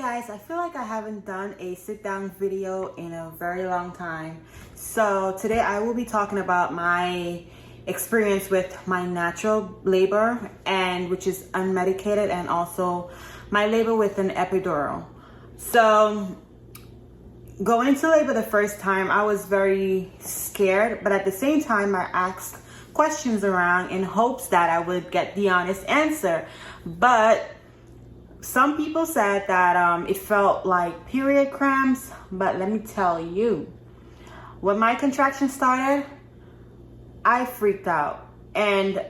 Guys, I feel like I haven't done a sit down video in a very long time. So today I will be talking about my experience with my natural labor, and which is unmedicated, and also my labor with an epidural. So going into labor the first time, I was very scared, but at the same time I asked questions around in hopes that I would get the honest answer. But some people said that it felt like period cramps, but let me tell you, when my contractions started, I freaked out. And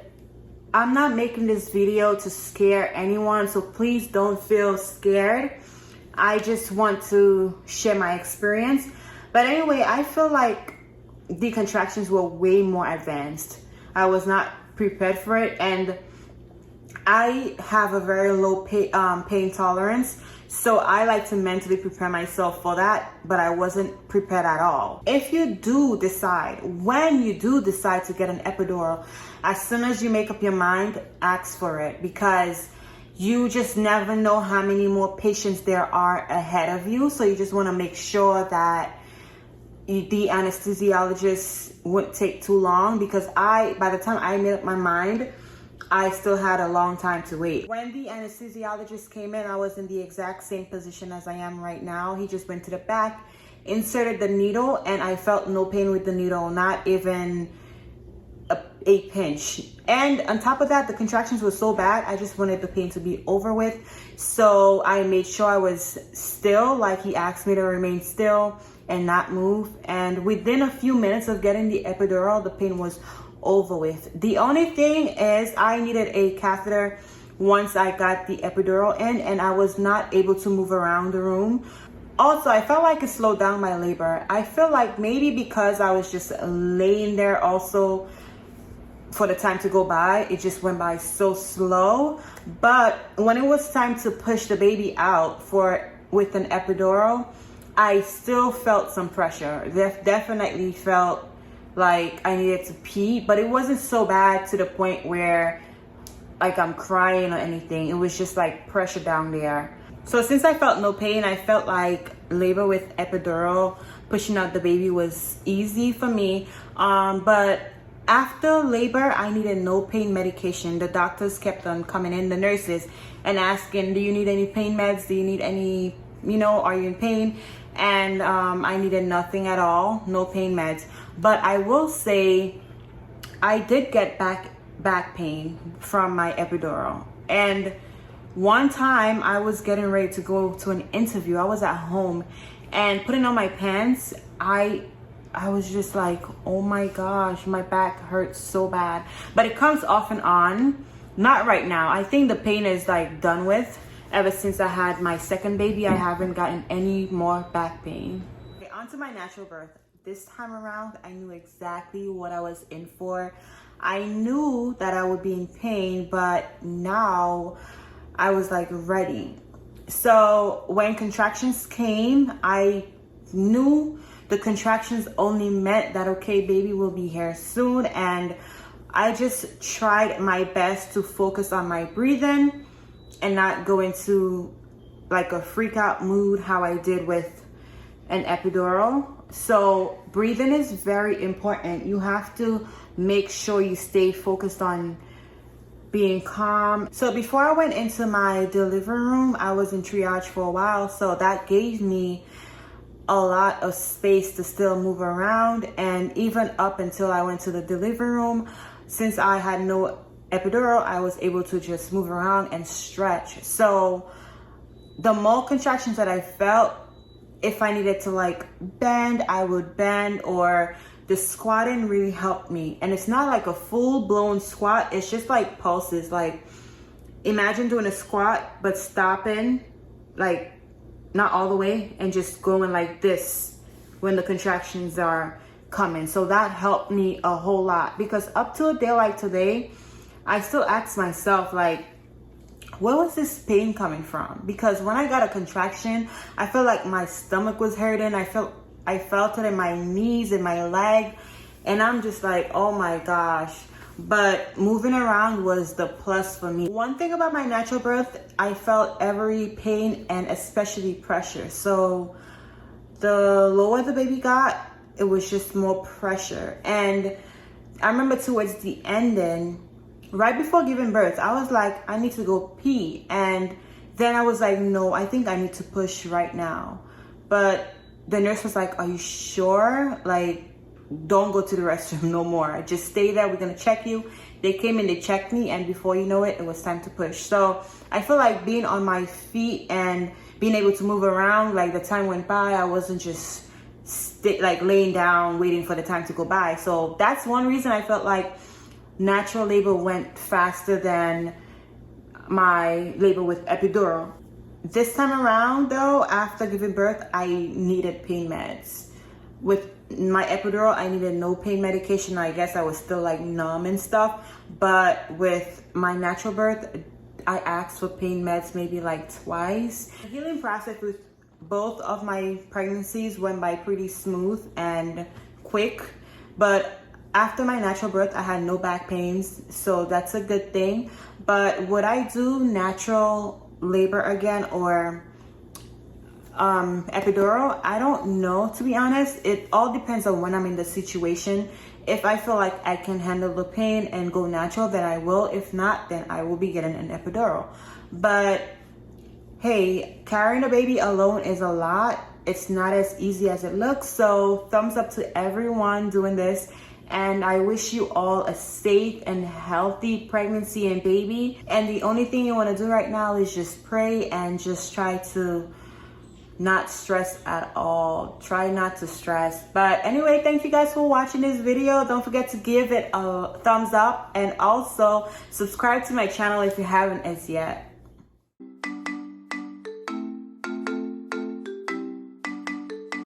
I'm not making this video to scare anyone, so please don't feel scared. I just want to share my experience. But anyway, I feel like the contractions were way more advanced. I was not prepared for it, and I have a very low pain tolerance, so I like to mentally prepare myself for that, but I wasn't prepared at all. If you do decide, when you do decide to get an epidural, as soon as you make up your mind, ask for it, because you just never know how many more patients there are ahead of you. So you just want to make sure that the anesthesiologist wouldn't take too long, because by the time I made up my mind, I still had a long time to wait. When the anesthesiologist came in, I was in the exact same position as I am right now. He just went to the back, inserted the needle, and I felt no pain with the needle, not even a pinch. And on top of that, the contractions were so bad, I just wanted the pain to be over with. So I made sure I was still, like he asked me to remain still and not move. And within a few minutes of getting the epidural, the pain was over with. The only thing is I needed a catheter once I got the epidural in, and I was not able to move around the room. Also, I felt like it slowed down my labor. I feel like maybe because I was just laying there also for the time to go by, it just went by so slow. But when it was time to push the baby out with an epidural, I still felt some pressure. Definitely felt like I needed to pee, but it wasn't so bad to the point where like I'm crying or anything. It was just like pressure down there. So since I felt no pain, I felt like labor with epidural, pushing out the baby, was easy for me. But after labor, I needed no pain medication. The doctors kept on coming in, the nurses, and asking, do you need any pain meds? Do you need any, are you in pain? And I needed nothing at all, no pain meds. But I will say I did get back pain from my epidural. And one time I was getting ready to go to an interview. I was at home and putting on my pants, I was just like, oh my gosh, my back hurts so bad. But it comes off and on. Not right now. I think the pain is like done with. Ever since I had my second baby, I haven't gotten any more back pain. Okay, on to my natural birth. This time around, I knew exactly what I was in for. I knew that I would be in pain, but now I was like ready. So when contractions came, I knew the contractions only meant that, okay, baby will be here soon. And I just tried my best to focus on my breathing and not go into like a freak out mood how I did with an epidural. So breathing is very important. You have to make sure you stay focused on being calm. So before I went into my delivery room, I was in triage for a while. So that gave me a lot of space to still move around. And even up until I went to the delivery room, since I had no epidural, I was able to just move around and stretch. So the more contractions that I felt, if I needed to like bend, I would bend, or the squatting really helped me. And it's not like a full-blown squat, it's just like pulses. Like imagine doing a squat but stopping, like not all the way, and just going like this when the contractions are coming. So that helped me a whole lot, because up to a day like today, I still ask myself, like, where was this pain coming from? Because when I got a contraction, I felt like my stomach was hurting. I felt it in my knees and my leg. And I'm just like, oh my gosh. but moving around was the plus for me. One thing about my natural birth, I felt every pain and especially pressure. So the lower the baby got, it was just more pressure. And I remember towards the ending, right before giving birth, I was like, I need to go pee. And then I was like, no, I think I need to push right now. But the nurse was like, are you sure? Like, don't go to the restroom no more. Just stay there. We're going to check you. They came in, they checked me, and before you know it, it was time to push. So I feel like being on my feet and being able to move around, like the time went by, I wasn't just like laying down waiting for the time to go by. So that's one reason I felt like natural labor went faster than my labor with epidural. This time around though, after giving birth, I needed pain meds. With my epidural, I needed no pain medication. I guess I was still like numb and stuff. But with my natural birth, I asked for pain meds maybe like twice. The healing process with both of my pregnancies went by pretty smooth and quick. But after my natural birth, I had no back pains, so that's a good thing. But would I do natural labor again or epidural? I don't know, to be honest. It all depends on when I'm in the situation. If I feel like I can handle the pain and go natural, then I will. If not, then I will be getting an epidural. But hey, carrying a baby alone is a lot. It's not as easy as it looks. So thumbs up to everyone doing this. And I wish you all a safe and healthy pregnancy and baby. And the only thing you want to do right now is just pray and just try to not stress at all. Try not to stress. But anyway, thank you guys for watching this video. Don't forget to give it a thumbs up and also subscribe to my channel if you haven't as yet.